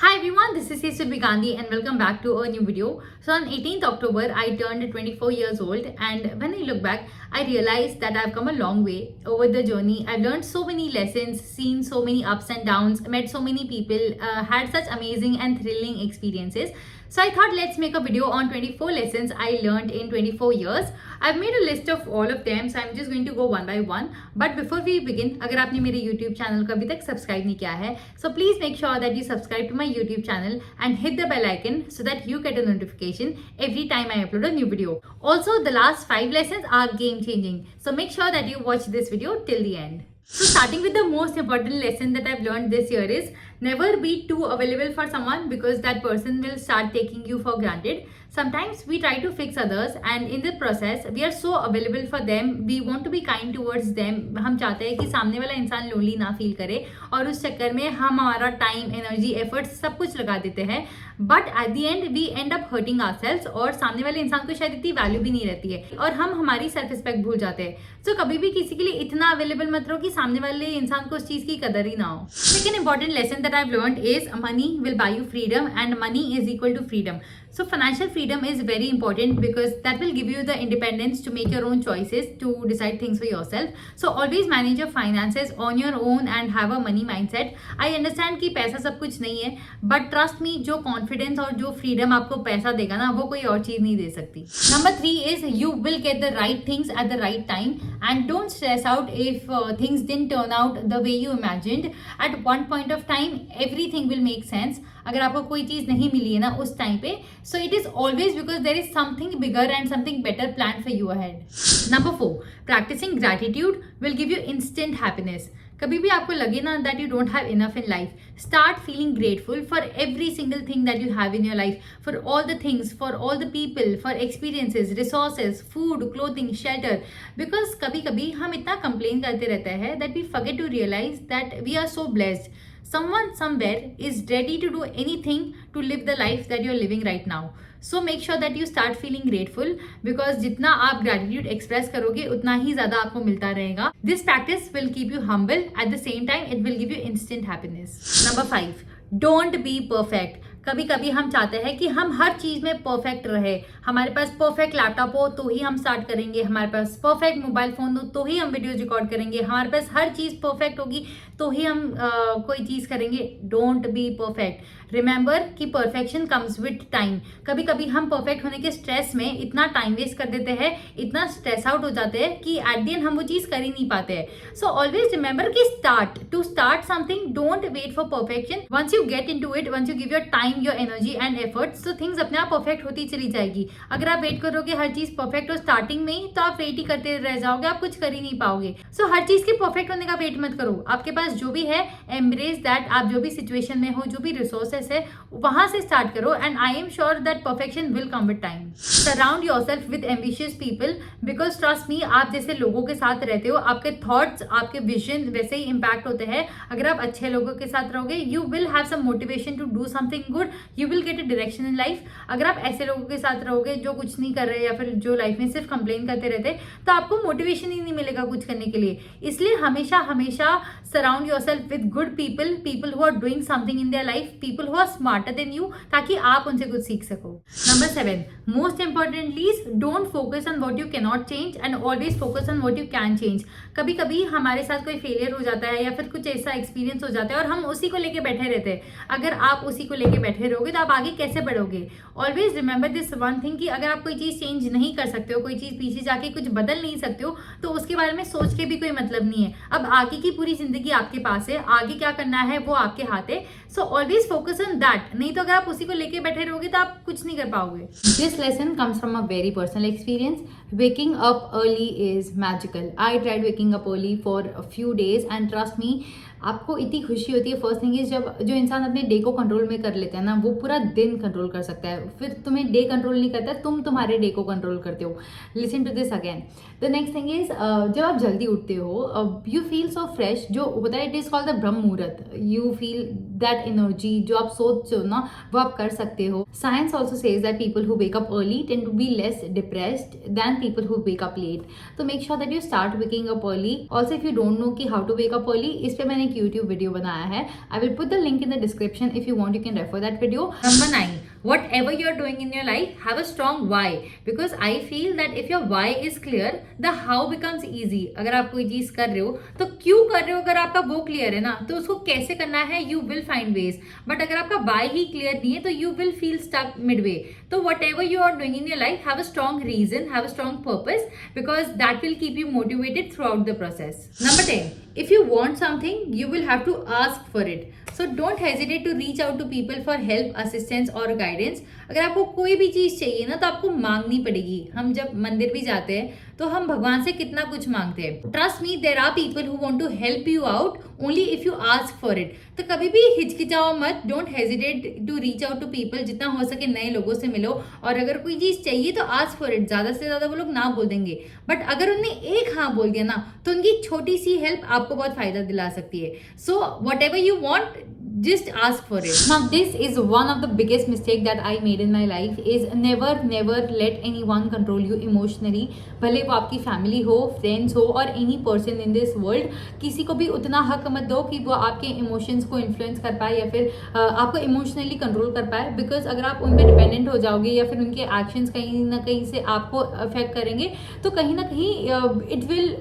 Hi everyone, this is Surbhi Gandhi and welcome back to a new video. So on 18th October, I turned 24 years old, and when I look back, I realized that I've come a long way over the journey. I've learned so many lessons, seen so many ups and downs, met so many people, had such amazing and thrilling experiences. So I thought let's make a video on 24 lessons I learned in 24 years. I've made a list of all of them, so I'm just going to go one by one. But before we begin, अगर आपने मेरे YouTube channel को अभी तक subscribe नहीं किया है, so please make sure that you subscribe to my YouTube channel and hit the bell icon so that you get a notification every time I upload a new video. Also, the last 5 lessons are game changing, so make sure that you watch this video till the end. So starting with the most important lesson that I've learned this year is never be too available for someone, because that person will start taking you for granted. Sometimes we try to fix others and in the process we are so available for them. We want to be kind towards them. हम चाहते हैं कि सामने वाला इंसान lonely ना feel करे और उस चक्कर में हम हमारा टाइम, एनर्जी, एफर्ट्स सब कुछ लगा देते हैं. But at the end we end up hurting ourselves और सामने वाले इंसान को शायद इतनी वैल्यू भी नहीं रहती है और हम हमारी सेल्फ रिस्पेक्ट भूल जाते हैं. सो कभी भी किसी के लिए इतना अवेलेबल मत रहो कि सामने वाले इंसान को उस चीज की कदर ही ना हो. Second important lesson that I have learned is money will buy you freedom and money is equal to freedom. So financial freedom is very important because that will give you the independence to make your own choices, to decide things for yourself. So always manage your finances on your own and have a money mindset. I understand कि पैसा सब कुछ नहीं है, but trust me, जो confidence और जो freedom आपको पैसा देगा ना, वो कोई और चीज नहीं दे सकती. Number 3 is you will get the right things at the right time and don't stress out if things didn't turn out the way you imagined. At one point of time, everything will make sense. अगर आपको कोई चीज नहीं मिली है ना उस time पे, so it is always because there is something bigger and something better plan for you ahead. Number 4, practising gratitude will give you instant happiness. कभी भी आपको लगे ना that you don't have enough in life, start feeling grateful for every single thing that you have in your life, for all the things, for all the people, for experiences, resources, food, clothing, shelter. Because कभी कभी हम इतना complain करते रहते हैं that we forget to realise that we are so blessed. Someone somewhere is ready to do anything to live the life that you're living right now. So make sure that you start feeling grateful, because जितना आप gratitude express करोगे उतना ही ज़्यादा आपको मिलता रहेगा. This practice will keep you humble. At the same time, it will give you instant happiness. Number 5, don't be perfect. कभी कभी हम चाहते हैं कि हम हर चीज में परफेक्ट रहे. हमारे पास परफेक्ट लैपटॉप हो तो ही हम स्टार्ट करेंगे, हमारे पास परफेक्ट मोबाइल फोन हो तो ही हम वीडियोज रिकॉर्ड करेंगे, हमारे पास हर चीज परफेक्ट होगी तो ही हम कोई चीज करेंगे. Don't be perfect. रिमेंबर कि परफेक्शन कम्स विथ टाइम. कभी कभी हम परफेक्ट होने के स्ट्रेस में इतना टाइम वेस्ट कर देते हैं, इतना स्ट्रेस आउट हो जाते हैं कि एट द एंड हम वो चीज कर ही नहीं पाते हैं. सो ऑलवेज रिमेंबर कि to start something, don't wait for perfection. Once you get in to it, once you give your time, your energy and efforts, तो थिंग्स अपने आप परफेक्ट होती चली जाएगी. अगर आप वेट करोगे हर चीज परफेक्ट हो स्टार्टिंग में ही, तो आप वेट ही करते रह जाओगे, आप कुछ कर ही नहीं पाओगे. सो हर चीज के परफेक्ट होने का वेट मत करो. आपके पास जो भी है, एम्ब्रेस दैट. आप जो भी सिचुएशन में हो, जो भी रिसोर्सेस है, वहां से स्टार्ट करो and I am sure that perfection will come with time. Surround yourself with ambitious people, because trust me, आप जैसे लोगों के साथ रहते हो, आपके थॉट्स, आपके विजन वैसे ही इम्पैक्ट होते हैं. अगर आप अच्छे लोगों के साथ रहोगे, you will have some motivation to do something good, you will get a direction in life. अगर आप ऐसे लोगों के साथ रहोगे जो कुछ नहीं कर रहे या फिर जो लाइफ में सिर्फ कंप्लेन करते रहते, तो आपको मोटिवेशन ही नहीं मिलेगा कुछ करने के लिए. इसलिए हमेशा हमेशा surround yourself with good people, people who are doing something in their life, people who are smarter than you, ताकि आप उनसे कुछ सीख सको. Number 7, most importantly, don't focus on what you can not change and always focus on what you can change. कभी कभी हमारे साथ कोई फेलियर हो जाता है या फिर कुछ ऐसा एक्सपीरियंस हो जाता है और हम उसी को लेके बैठे रहते हैं. अगर आप उसी को लेके बैठे रहोगे तो आप आगे कैसे बढ़ोगे. Always remember this one thing कि अगर आप कोई चीज चेंज नहीं कर सकते हो, कोई चीज पीछे जाके कुछ बदल नहीं सकते हो, तो उसके बारे में सोच के भी कोई मतलब नहीं है. अब आगे की पूरी जिंदगी आपके पास है, आगे क्या करना है वो आपके हाथ है. So always focus on that. नहीं तो अगर आप उसी को लेके बैठे रहोगे तो आप कुछ नहीं कर पाओगे. This lesson comes from a very personal experience. Waking up early is magical. I tried waking up early for a few days and trust me, आपको इतनी खुशी होती है. फर्स्ट थिंग इज, जब जो इंसान अपने डे को कंट्रोल में कर लेता है ना, वो पूरा दिन कंट्रोल कर सकता है. फिर तुम्हें डे कंट्रोल नहीं करता, तुम तुम्हारे डे को कंट्रोल करते हो. Listen to this again. The next thing is, जब आप जल्दी उठते हो, यू फील सो फ्रेश. जो होता है, इट इज कॉल्ड द ब्रह्म मुहूर्त. You feel that that energy, जो आप सोचते हो ना वो आप कर सकते हो. Science also says that people who wake up early tend to be less depressed than people who wake up late. तो make sure that you start waking up early. Also if you don't know कि how to wake up early, इस पे मैंने एक YouTube video बनाया है. I will put the link in the description. If you want you can refer that video. Number 9, whatever you're doing in your life, have a strong why, because I feel that if your why is clear, the how becomes easy. अगर आप कोई चीज कर रहे हो तो क्यों कर रहे हो, अगर आपका वो क्लियर है ना तो उसको कैसे करना है you will find ways. But अगर आपका why ही क्लियर नहीं है तो you will feel stuck midway. तो whatever you are doing in your life, have a strong reason, have a strong purpose, because that will keep you motivated throughout the process. Number 10, if you want something, you will have to ask for it. So don't hesitate to reach out to people for help, assistance or guidance. अगर आपको कोई भी चीज चाहिए ना तो आपको मांगनी पड़ेगी. हम जब मंदिर भी जाते हैं तो हम भगवान से कितना कुछ मांगते हैं. Trust me, there are people who want to help you out only if you ask for it. तो कभी भी हिचकिचाओ मत. Don't hesitate to reach out to people. जितना हो सके नए लोगों से मिलो, और अगर कोई चीज चाहिए तो आस्क फॉर इट. ज्यादा से ज्यादा वो लोग ना बोल देंगे, बट अगर उनने एक हाँ बोल दिया ना तो उनकी छोटी सी हेल्प आपको बहुत फायदा दिला सकती है. So what ever you want, just ask for it. Now this is one of the biggest mistake that I made in my life, is never let anyone control you emotionally. भले वो आपकी family हो, friends हो, और any person in this world, किसी को भी उतना हक मत दो कि वो आपके इमोशंस को इन्फ्लुएंस कर पाए या फिर आपको इमोशनली कंट्रोल कर पाए. बिकॉज अगर आप उन पर डिपेंडेंट हो जाओगे या फिर उनके एक्शंस कहीं ना कहीं से आपको अफेक्ट करेंगे तो कहीं ना कहीं it will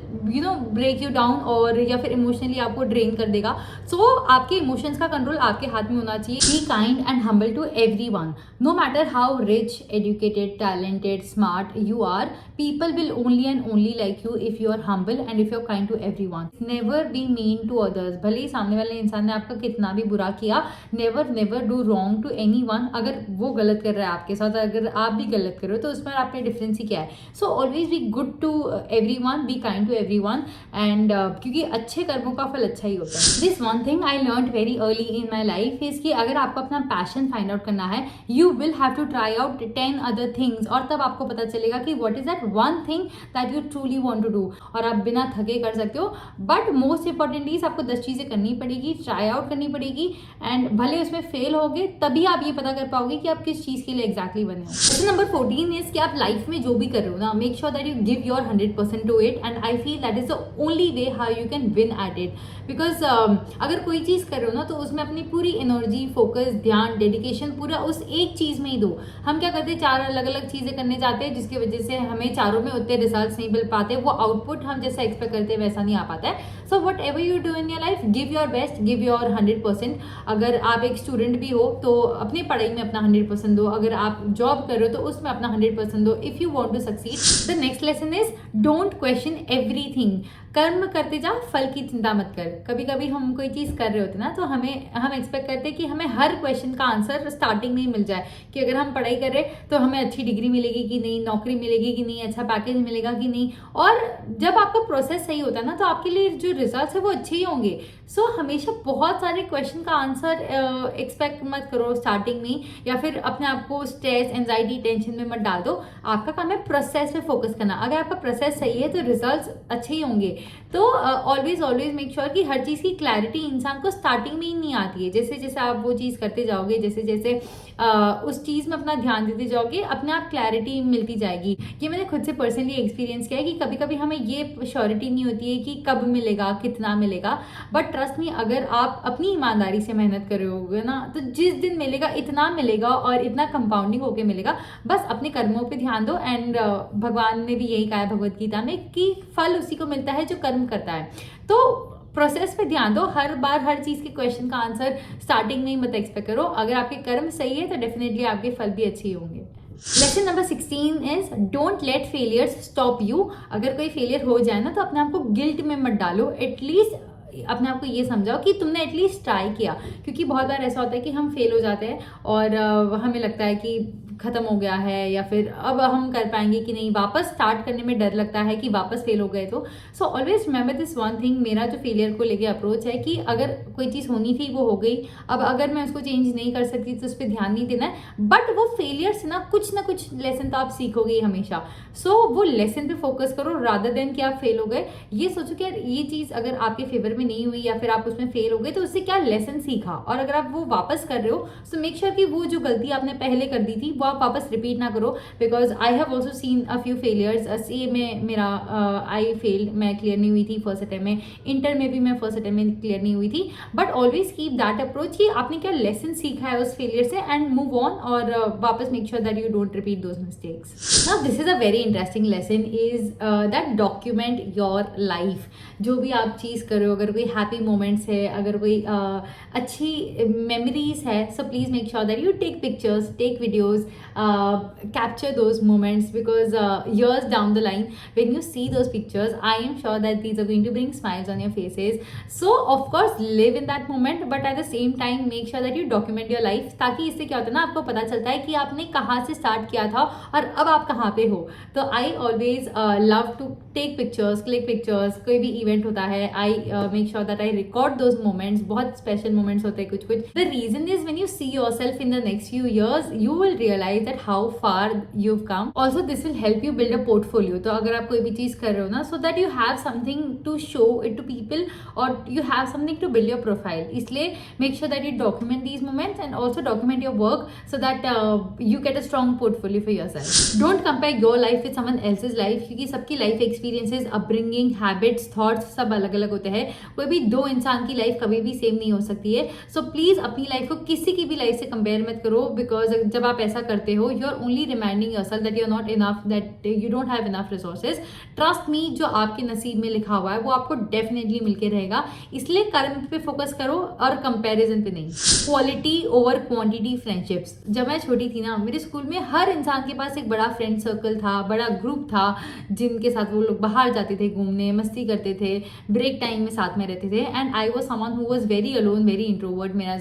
break you down, और या फिर इमोशनली आपको ड्रेन कर देगा. सो आपके इमोशंस का कंट्रोल आपके हाथ में होना चाहिए. Be kind and humble to everyone. No matter how rich, educated, talented, smart you are, people will only and only like you if you are humble and if you are kind to everyone. Never be mean to others. भले ही सामने वाले इंसान ने आपका कितना भी बुरा किया, never do wrong to anyone. अगर वो गलत कर रहा है आपके साथ, अगर आप भी गलत कर रहे हो तो उसमें आपने डिफरेंस ही क्या है. So always be good to everyone, be kind to everyone, and क्योंकि अच्छे कर्मों का फल अच्छा ही होता है. This one thing I learned very early in my life is कि अगर आपको अपना पैशन फाइंड आउट करना है, you will have to try out 10 other things, और तब आपको पता चलेगा कि what is that one thing that you truly want to do. और आप बिना थके कर सकते हो. बट मोस्ट इंपॉर्टेंटली आपको 10 चीजें करनी पड़ेगी, ट्राई आउट करनी पड़ेगी, एंड भले उसमें फेल होगे तभी आप ये पता कर पाओगे कि आप किस चीज के लिए एग्जैक्टली बने हो. नंबर 14 इज कि आप लाइफ में जो भी कर रहे हो ना, make sure that you give your 100% to it, and I feel that is the only way how you can win at it. Because अगर कोई चीज कर रहे हो ना तो उसमें अपनी पूरी एनर्जी, फोकस, ध्यान, डेडिकेशन पूरा उस एक चीज में ही दो. हम क्या करते हैं, 4 अलग अलग चीजें करने जाते हैं जिसकी वजह से हमें चारों में उतने रिजल्ट्स नहीं मिल पाते. वो आउटपुट हम जैसा एक्सपेक्ट करते हैं वैसा नहीं आ पाता है. So what ever you do in your life, give your best, give your 100%. अगर आप एक स्टूडेंट भी हो तो अपनी पढ़ाई में अपना 100% दो. अगर आप जॉब कर रहे हो तो उसमें अपना 100% दो, if you want to succeed. The next lesson is don't question everything. कर्म करते जाओ, फल की चिंता मत कर. कभी कभी हम कोई चीज़ कर रहे होते ना तो हम एक्सपेक्ट करते हैं कि हमें हर क्वेश्चन का आंसर स्टार्टिंग में ही मिल जाए, कि अगर हम पढ़ाई कर रहे तो हमें अच्छी डिग्री मिलेगी कि नहीं, नौकरी मिलेगी कि नहीं, अच्छा पैकेज मिलेगा कि नहीं. और जब आपका प्रोसेस सही होता है ना तो आपके लिए जो रिजल्ट्स है वो अच्छे ही होंगे. सो हमेशा बहुत सारे क्वेश्चन का आंसर एक्सपेक्ट मत करो स्टार्टिंग में, या फिर अपने आप को स्ट्रेस, एंजाइटी, टेंशन में मत डाल दो. आपका काम है प्रोसेस पे फोकस करना. अगर आपका प्रोसेस सही है तो रिजल्ट्स अच्छे ही होंगे. तो ऑलवेज मेक श्योर कि हर चीज़ की क्लैरिटी इंसान को स्टार्टिंग में ही नहीं आती है. जैसे जैसे आप वो चीज़ करते जाओगे, जैसे जैसे उस चीज़ में अपना ध्यान देते जाओगे, अपने आप क्लैरिटी मिलती जाएगी. ये मैंने खुद से पर्सनली एक्सपीरियंस किया है कि कभी कभी हमें ये श्योरिटी नहीं होती है कि कब मिलेगा, कितना मिलेगा. बट ट्रस्ट मी, अगर आप अपनी ईमानदारी से मेहनत कर रहे होगे ना तो जिस दिन मिलेगा इतना मिलेगा, और इतना कंपाउंडिंग होके मिलेगा. बस अपने कर्मों पे ध्यान दो. एंड भगवान ने भी यही कहा है भगवत गीता में कि फल उसी को मिलता है जो कर्म करता है. तो प्रोसेस पे ध्यान दो. हर बार हर चीज़ के क्वेश्चन का आंसर स्टार्टिंग में ही मत एक्सपेक्ट करो. अगर आपके कर्म सही है तो डेफिनेटली आपके फल भी अच्छे होंगे. Lesson number 16 is don't let failures stop you. अगर कोई फेलियर हो जाए ना तो अपने आप को गिल्ट में मत डालो. एटलीस्ट अपने आप को ये समझाओ कि तुमने एटलीस्ट ट्राई किया. क्योंकि बहुत बार ऐसा होता है कि हम फेल हो जाते हैं और हमें लगता है कि ख़त्म हो गया है या फिर अब हम कर पाएंगे कि नहीं, वापस स्टार्ट करने में डर लगता है कि वापस फेल हो गए तो। सो always remember this one thing, मेरा जो फेलियर को लेके अप्रोच है कि अगर कोई चीज़ होनी थी वो हो गई, अब अगर मैं उसको चेंज नहीं कर सकती तो उस पर ध्यान नहीं देना है, बट वो फेलियर से ना कुछ लेसन तो आप सीखोगे ही हमेशा। सो वो लेसन पे फोकस करो रादर देन कि आप फेल हो गए। ये सोचो कि यार ये चीज़ अगर आपके फेवर में नहीं हुई या फिर आप उसमें फेल हो गए तो उससे क्या लेसन सीखा, और अगर आप वो वापस कर रहे हो सो मेक श्योर कि वो जो गलती आपने पहले कर दी थी वो आप वापस रिपीट ना करो। Because I have also seen a few failures. See में मेरा आई फेल्ड, मैं क्लियर नहीं हुई थी फर्स्ट अटेम्प्ट में। इंटर में भी मैं फर्स्ट अटेम्प्ट में क्लियर नहीं हुई थी, but always keep that approach कि आपने क्या लेसन सीखा है उस फेलियर से एंड मूव ऑन, और वापस make sure that you don't repeat those mistakes. Now this is a very interesting lesson is that document your life. जो भी आप चीज़ कर रहे हो, अगर कोई हैप्पी मोमेंट्स है, अगर कोई अच्छी मेमोरीज है, so please make sure that you take pictures, take videos, capture those moments, because years down the line when you see those pictures I am sure that these are going to bring smiles on your faces. So of course live in that moment, but at the same time make sure that you document your life, ताकि इससे क्या होता है ना, आपको पता चलता है कि आपने कहाँ से स्टार्ट किया था और अब आप कहाँ पे हो। तो I always love to take pictures, click pictures. कोई भी इवेंट होता है I make sure that I record those moments. बहुत स्पेशल मोमेंट्स होते हैं कुछ। The reason is when you see yourself in the next few years you will realise that how far you've come. Also this will help you build a portfolio. तो अगर आप कोई भी चीज़ कर रहे हो ना, so that you have something to show it to people or you have something to build your profile. इसलिए make sure that you document these moments and also document your work so that you get a strong portfolio for yourself. Don't compare your life with someone else's life, क्योंकि सबकी life experiences, upbringing, habits, thoughts सब अलग अलग होते हैं। कोई भी दो इंसान की लाइफ कभी भी सेम नहीं हो सकती है। सो प्लीज़ अपनी लाइफ को किसी की भी लाइफ से कंपेयर मत करो, बिकॉज जब आप ऐसा करते हो you are only reminding yourself that you're not enough, that you don't have enough resources. Trust me, जो आपके नसीब में लिखा हुआ है वो आपको डेफिनेटली मिलके रहेगा। इसलिए कर्म पे फोकस करो और कंपैरिजन पे नहीं। Quality over quantity friendships. जब मैं छोटी थी ना, मेरे स्कूल में हर इंसान के पास एक बड़ा फ्रेंड सर्कल था, बड़ा ग्रुप था, जिनके साथ वो लोग बाहर जाते थे घूमने, मस्ती करते थे, ब्रेक टाइम में साथ में रहते थे। And I was someone who was very alone, very introvert. मेरे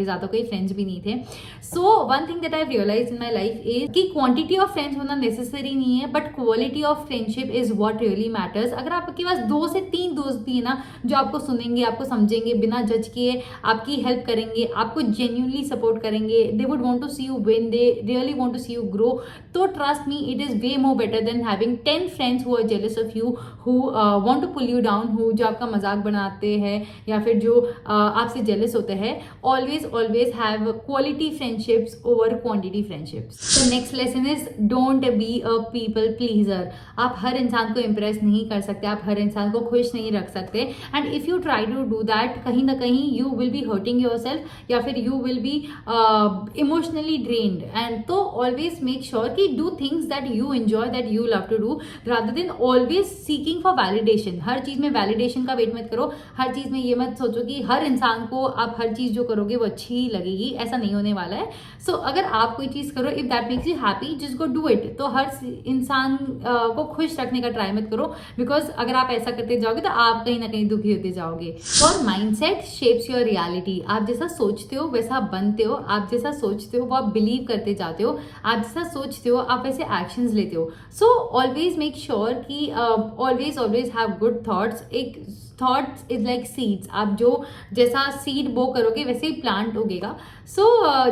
ज़्यादा कोई फ्रेंड्स भी नहीं थे। So one thing that I realise in my life is कि क्वांटिटी ऑफ फ्रेंड्स होना नेसेसरी नहीं है, but quality of friendship is what really matters. अगर आपके पास 2 से 3 दोस्त भी है ना, जो आपको सुनेंगे, आपको समझेंगे, बिना जज किए आपकी हेल्प करेंगे, आपको जेन्युइनली सपोर्ट करेंगे, they would want to see you win, they really want to see you grow, तो trust me it is way more better than having 10 friends who are jealous of you, who want to pull you down, who जो आपका मजाक बनाते हैं या फिर जो आपसे जेलस होते हैं। Always have quality friendships over quantity friendships. The next lesson is don't be a people pleaser. आप हर इंसान को इम्प्रेस नहीं कर सकते, आप हर इंसान को खुश नहीं रख सकते, and if you try to do that, कहीं ना कहीं you will be hurting yourself या फिर you will be emotionally drained. And तो ऑलवेज मेक श्योर कि do things that you enjoy, that you love to do, rather than always seeking for validation. हर चीज में validation का wait मत करो। हर चीज में ये मत सोचो कि हर इंसान को आप हर चीज जो करोगे वो अच्छी ही लगेगी, ऐसा नहीं होने वाला है। सो अगर आप कोई चीज करो, if that makes you happy, just go do it. तो हर इंसान को खुश रखने का ट्राई मत करो, बिकॉज अगर आप ऐसा करते जाओगे तो आप कहीं ना कहीं दुखी होते जाओगे। और माइंडसेट शेप्स योर रियलिटी। आप जैसा सोचते हो वैसा बनते हो, आप जैसा सोचते हो वो आप बिलीव करते जाते हो, आप जैसा सोचते हो आप वैसे एक्शंस लेते हो। सो ऑलवेज मेक श्योर कि ऑलवेज हैव गुड थॉट्स। एक थॉट्स इज लाइक सीड्स। आप जो जैसा सीड बो करोगे वैसे ही प्लांट उगेगा। सो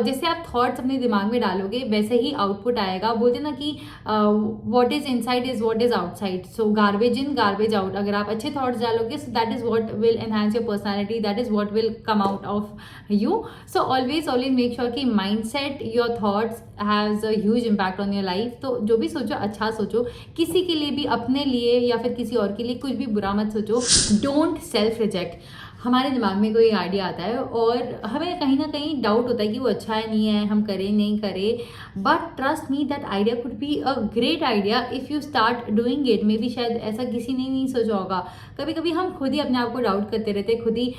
जैसे आप थॉट्स अपने दिमाग में डालोगे वैसे ही आउटपुट आएगा। बोलते ना कि what is inside is what is outside, so garbage in garbage out. अगर आप अच्छे थॉट्स डालोगे so that is what will enhance your personality, that is what will come out of you. So always make sure कि mind set, your thoughts has a huge impact on your life. तो जो भी सोचो अच्छा सोचो, किसी के लिए भी, अपने लिए या फिर किसी और के लिए कुछ भी बुरा मत सोचो। Don't self reject. हमारे दिमाग में कोई आइडिया आता है और हमें कहीं ना कहीं डाउट होता है कि वो अच्छा है नहीं है, हम करें नहीं करें, but trust me that idea could be a great idea if you start doing it. May be शायद ऐसा किसी ने नहीं सोचा होगा। कभी कभी हम खुद ही अपने आप को डाउट करते रहते, खुद ही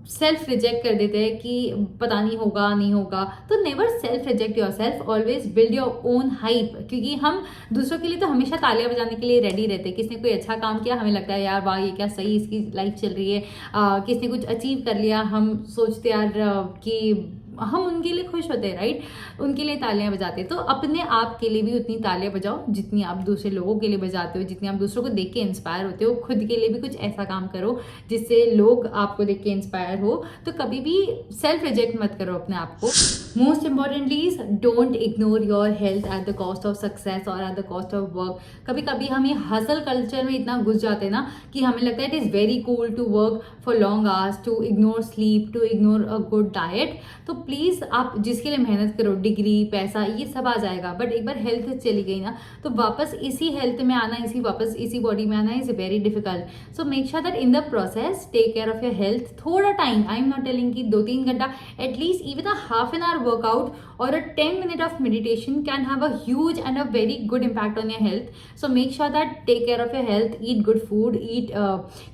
सेल्फ रिजेक्ट कर देते हैं कि पता नहीं होगा नहीं होगा। तो never self reject your self, always build your own hype. क्योंकि हम दूसरों के लिए तो हमेशा तालियां बजाने के लिए रेडी रहते हैं। किसने कोई अच्छा काम किया, हमें लगता है यार वाह ये क्या सही इसकी लाइफ चल रही है। किसने कुछ अचीव कर लिया, हम सोचते यार कि हम उनके लिए खुश होते हैं, राइट, उनके लिए तालियां बजाते हैं। तो अपने आप के लिए भी उतनी तालियां बजाओ जितनी आप दूसरे लोगों के लिए बजाते हो, जितनी आप दूसरों को देख के इंस्पायर होते हो। खुद के लिए भी कुछ ऐसा काम करो जिससे लोग आपको देख के इंस्पायर हो। तो कभी भी सेल्फ रिजेक्ट मत करो अपने आप को। Most importantly is don't ignore your health at the cost of success और at the cost of work. कभी कभी हम ये हसल कल्चर में इतना घुस जाते हैं ना कि हमें लगता है it is very cool to work for long hours, to ignore sleep, to ignore a good diet. तो प्लीज़ आप जिसके लिए मेहनत करो, डिग्री, पैसा, ये सब आ जाएगा, बट एक बार हेल्थ चली गई ना तो वापस इसी हेल्थ में आना, वापस इसी बॉडी में आना is very difficult. So make sure that in the process take care of your health. थोड़ा time, I am not telling कि 2-3 घंटा, at least even a half an hour workout or a 10 minute of meditation can have a huge and a very good impact on your health. So make sure that take care of your health, eat good food, eat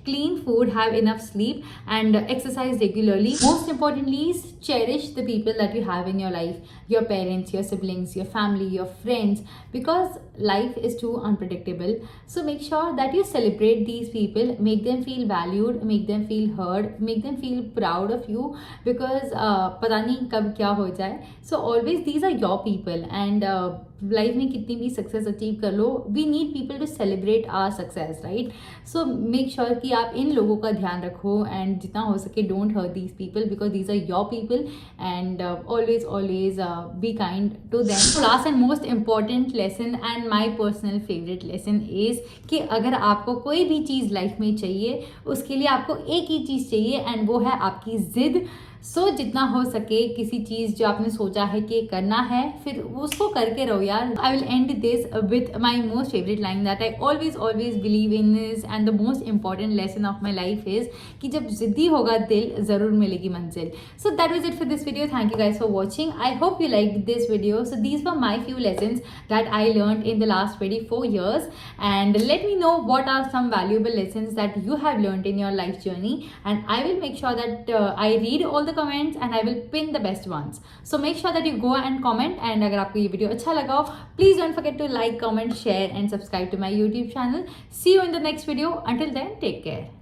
clean food, have enough sleep, and exercise regularly. Most importantly is cherish the people that you have in your life, your parents, your siblings, your family, your friends, because life is too unpredictable. So make sure that you celebrate these people, make them feel valued, make them feel heard, make them feel proud of you, because पता नहीं कब क्या हो जाए. So always these are your people, and life में कितनी भी success achieve कर लो, we need people to celebrate our success, right. So make sure कि आप इन लोगों का ध्यान रखो, एंड जितना हो सके don't hurt these people, because these are your people, and always be kind to them. Last and most important lesson and my personal favourite lesson is कि अगर आपको कोई भी चीज़ लाइफ में चाहिए, उसके लिए आपको एक ही चीज़ चाहिए, एंड वो है आपकी जिद. सो जितना हो सके किसी चीज़ जो आपने सोचा है कि करना है, फिर उसको करके रहो यार. I will and this with my most favourite line that I always believe in this, and the most important lesson of my life is कि जब जिद्दी होगा दिल, ज़रूर मिलेगी मंजिल. So that was it for this video. Thank you guys for watching. I hope you like this video. So these were my few lessons that I learn in the last 24 years, and let me know what are some valuable lessons that you have learned in your life journey, and I will make sure that I read all the comments and I will pin the best ones. So make sure that you go and comment, and अगर आपको ये video अच्छा लगा हो, please don't forget to like, comment, share and subscribe to my YouTube channel. See you in the next video. Until then, take care.